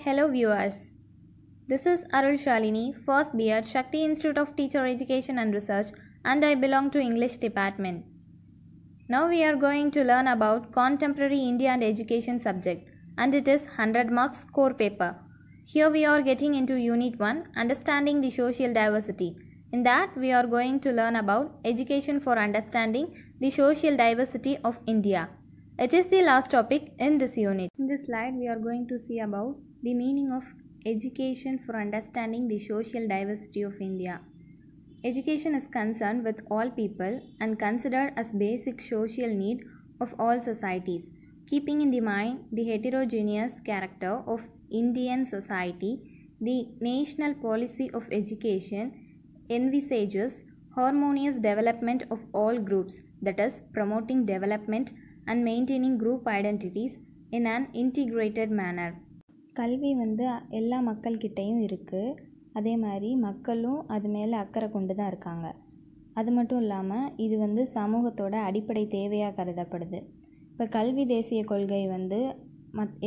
Hello viewers. This is Arul Shalini, first BA at Shakti Institute of Teacher Education and Research, and I belong to English department. Now we are going to learn about contemporary India and education subject, and it is 100 marks core paper. Here we are getting into Unit 1, Understanding the Social Diversity. In that we are going to learn about education for understanding the social diversity of India. It is the last topic in this unit. In this slide we are going to see about the meaning of education for understanding the social diversity of India. Education is concerned with all people and considered as basic social need of all societies. Keeping in the mind the heterogeneous character of Indian society, the national policy of education envisages harmonious development of all groups, that is, promoting development and maintaining group identities in an integrated manner. கல்வி எல்லா மக்கள்கிட்டையும் இருக்குது. அதே மாதிரி மக்களும் அது மேலே அக்கறை கொண்டு தான் இருக்காங்க. அது மட்டும் இல்லாமல் இது சமூகத்தோட அடிப்படை தேவையாக கருதப்படுது. இப்போ கல்வி தேசிய கொள்கை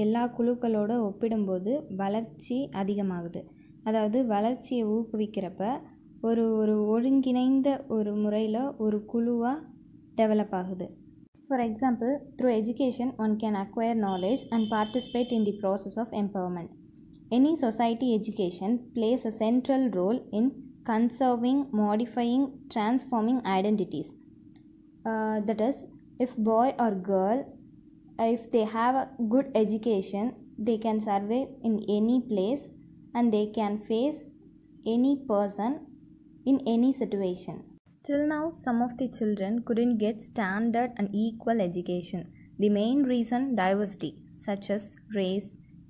எல்லா குழுக்களோடு ஒப்பிடும்போது வளர்ச்சி அதிகமாகுது. அதாவது வளர்ச்சியை ஊக்குவிக்கிறப்ப ஒரு ஒருங்கிணைந்த ஒரு முறையில் ஒரு குழுவாக டெவலப் ஆகுது. For example, through education one can acquire knowledge and participate in the process of empowerment. Any society education plays a central role in conserving, modifying, transforming identities. That is, if boy or girl, if they have a good education, they can survive in any place and they can face any person in any situation. Still now, some of the children couldn't get standard and equal education. The main reason, diversity, such as race,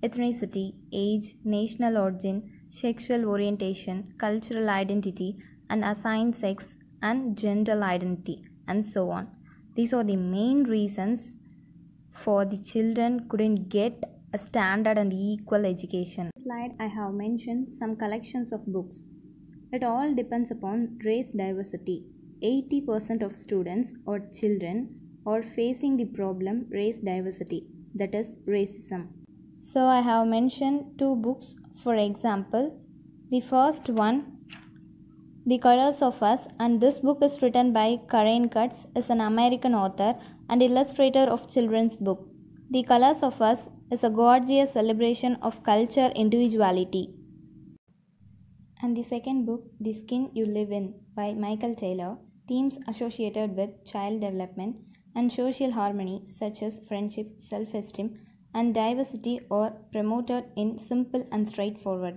ethnicity, age, national origin, sexual orientation, cultural identity, and assigned sex and gender identity, and so on. These are the main reasons for the children couldn't get a standard and equal education. In this slide, I have mentioned some collections of books. It all depends upon race diversity. 80% of students or children are facing the problem race diversity, that is racism. So I have mentioned two books. For example, the first one, The Colors of Us, and this book is written by Karen Kurtz, is an American author and illustrator of children's book. The Colors of Us is a gorgeous celebration of culture individuality. And the second book, The Skin You Live In by Michael Taylor, themes associated with child development and social harmony such as friendship, self-esteem and diversity are promoted in simple and straightforward.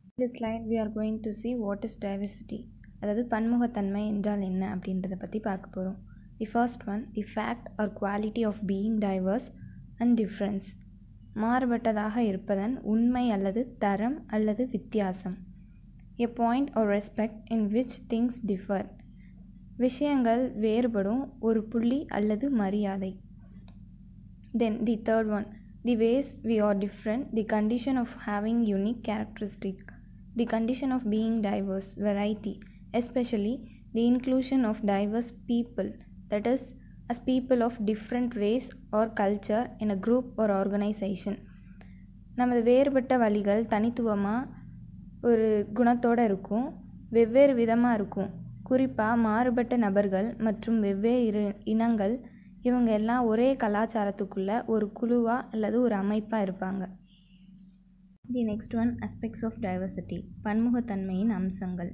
In this slide we are going to see what is diversity. அதாவது பன்முகத்தன்மை என்றால் என்ன அப்படின்றத பற்றி பார்க்க போகிறோம். The first one, the fact or quality of being diverse and difference. மாறுபட்டதாக இருப்பதன் உண்மை அல்லது தரம் அல்லது வித்தியாசம். A point or respect in which things differ. விஷயங்கள் வேறுபடும் ஒரு புள்ளி அல்லது மரியாதை. Then the third one, the ways we are different, the condition of having unique characteristic, the condition of being diverse, variety, especially the inclusion of diverse people, that is, as people of different race or culture in a group or organization. நமது வேறுபட்ட வழிகள் தனித்துவமாக ஒரு குணத்தோடு இருக்கும், வெவ்வேறு விதமாக இருக்கும். குறிப்பாக மாறுபட்ட நபர்கள் மற்றும் வெவ்வேறு இனங்கள் இவங்க எல்லாம் ஒரே கலாச்சாரத்துக்குள்ளே ஒரு குழுவாக அல்லது ஒரு அமைப்பாக இருப்பாங்க. The next one, aspects of diversity, பன்முகத்தன்மையின் அம்சங்கள்.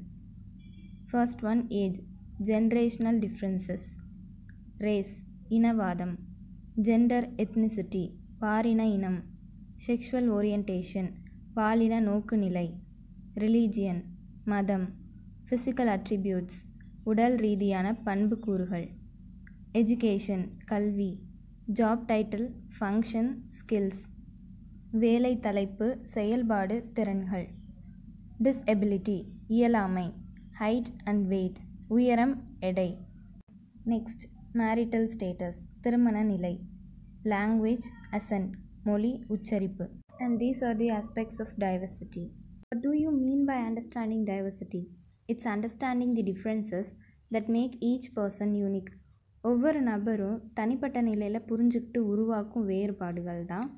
First one, age, generational differences. Race, இனவாதம். ஜெண்டர், எத்னிசிட்டி, பாலின இனம். செக்ஷுவல் ஓரியன்டேஷன், பாலின நோக்குநிலை. ரிலீஜியன், மதம். ஃபிசிக்கல் அட்ரிபியூட்ஸ், உடல் ரீதியான பண்புக்கூறுகள். எஜுகேஷன், கல்வி. Job title, function, skills. வேலை தலைப்பு, செயல்பாடு, திறன்கள். டிஸ்எபிலிட்டி, இயலாமை. ஹைட் அண்ட் வெயிட், உயரம், எடை. நெக்ஸ்ட், மேரிட்டல் ஸ்டேட்டஸ், திருமண நிலை. லாங்குவேஜ், அசென்ட், மொழி, உச்சரிப்பு. And these are the aspects of diversity. What do you mean by understanding diversity? It's understanding the differences that make each person unique. ஒவ்வொரு நபரும் தனிப்பட்ட நிலையில் புரிஞ்சுக்கிட்டு உருவாக்கும் வேறுபாடுகள் தான்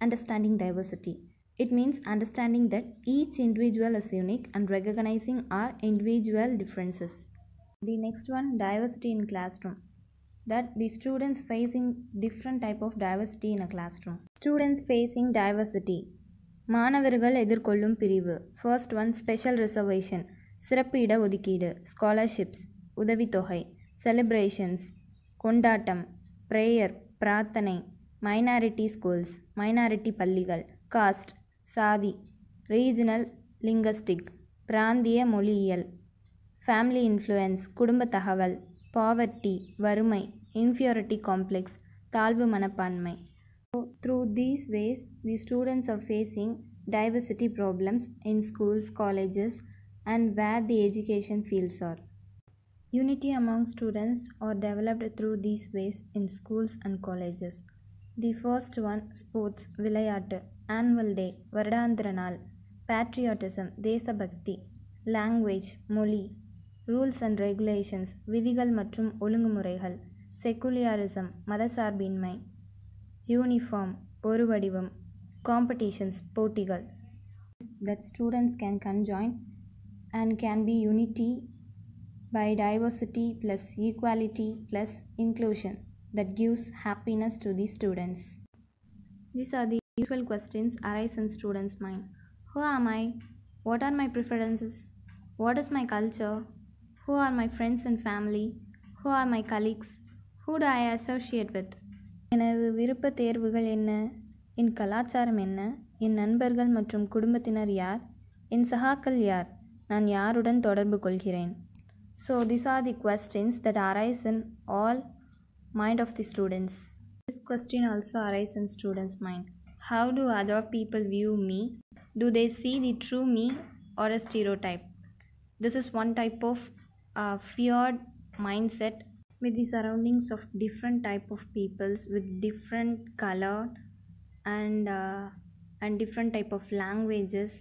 understanding diversity. It means understanding that each individual is unique and recognizing our individual differences. The next one, diversity in classroom. That the students facing different type of diversity in a classroom. Students facing diversity. மாணவர்கள் எதிர்கொள்ளும் பிரிவு. First one, special reservation, சிறப்பு இட ஒதுக்கீடு, scholarships, உதவித்தொகை, celebrations, கொண்டாட்டம், prayer, பிரார்த்தனை, minority schools, minority பள்ளிகள், caste, சாதி, regional linguistic, பிராந்திய மொழியியல், family influence, குடும்ப தகவல், poverty, வறுமை, inferiority complex, தாழ்வு மனப்பான்மை. So, through these ways, the students are facing diversity problems in schools, colleges, and where the education fields are. Unity among students are developed through these ways in schools and colleges. The first one, sports, விளையாட்டு, annual day, வருடாந்திர நாள், patriotism, தேசபக்தி, language, மொழி, rules and regulations, விதிகள் மற்றும் ஒழுங்குமுறைகள், secularism, மதசார்பின்மை, uniform, ஒரு வடிவம், competitions, போட்டிகள். That students can conjoin and can be unity by diversity plus equality plus inclusion that gives happiness to the students. These are the usual questions arise in students' mind. Who am I? What are my preferences? What is my culture? Who are my friends and family? Who are my colleagues? Who do I associate with? எனது விருப்ப தேர்வுகள் என்ன? என் கலாச்சாரம் என்ன? என் நண்பர்கள் மற்றும் குடும்பத்தினர் யார்? என் சகாக்கள் யார்? நான் யாருடன் தொடர்பு கொள்கிறேன்? So these are the questions that arise in all mind of the students. This question also arises in students' mind. How do other people view me? Do they see the true me or a stereotype? This is one type of feared mindset with the surroundings of different type of peoples with different color and different type of languages.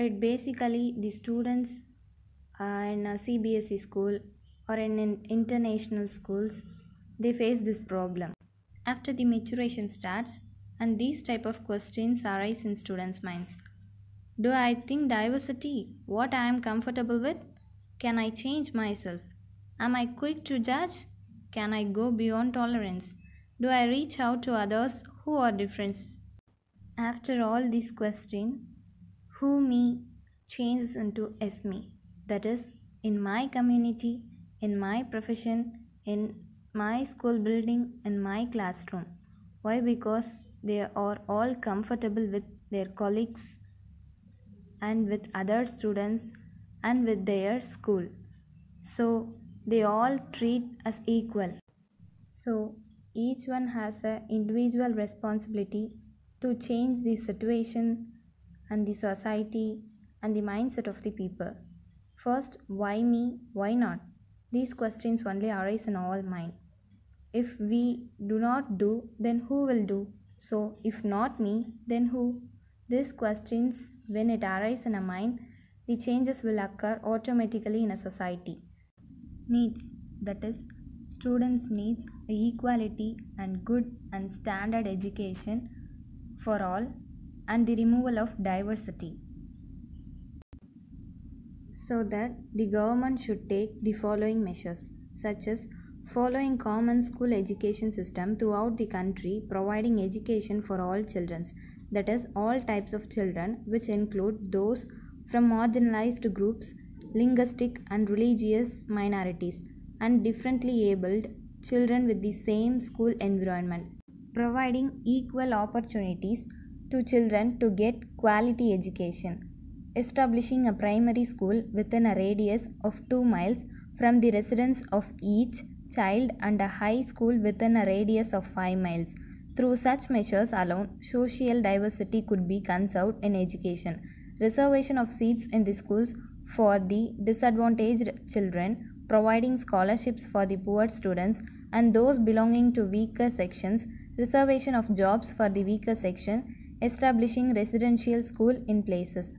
It basically the students in a CBSE school or in international schools, they face this problem. After the maturation starts and these type of questions arise in students' minds. Do I think diversity what I am comfortable with? Can I change myself? Am I quick to judge? Can I go beyond tolerance? Do I reach out to others who are different? After all these questions, who me changes into S me. That is, in my community, in my profession, in my school building, in my classroom. Why? Because they are all comfortable with their colleagues and with other students and with their school. So they all treat as equal. So each one has an individual responsibility to change the situation and the society and the mindset of the people. First, why me? Why not? These questions only arise in all mind. If we do not do, then who will do? So if not me, then who? These questions, when it arises in a mind, the changes will occur automatically in a society. Needs, that is, students needs equality and good and standard education for all and the removal of diversity. So that the government should take the following measures, such as following common school education system throughout the country, providing education for all children, that is all types of children, which include those from marginalized groups, linguistic and religious minorities, and differently abled children with the same school environment, providing equal opportunities to children to get quality education, establishing a primary school within a radius of 2 miles from the residence of each child and a high school within a radius of 5 miles. Through such measures alone, social diversity could be conserved in education. Reservation of seats in the schools for the disadvantaged children, providing scholarships for the poor students and those belonging to weaker sections, reservation of jobs for the weaker section, establishing residential school in places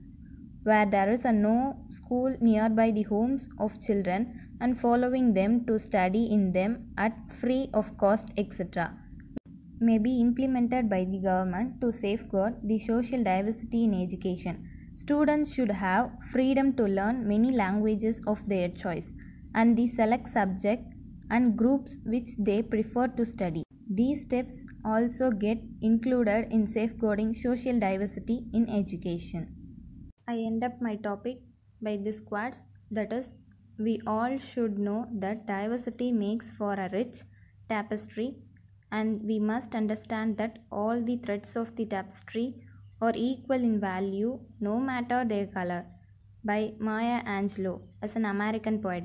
where there is no school nearby the homes of children and following them to study in them at free of cost, etc. may be implemented by the government to safeguard the social diversity in education. Students should have freedom to learn many languages of their choice and the select subject and groups which they prefer to study. These steps also get included in safeguarding social diversity in education. I end up my topic by this quotes, that is, we all should know that diversity makes for a rich tapestry, and we must understand that all the threads of the tapestry are equal in value no matter their color, by Maya Angelou, as an American poet.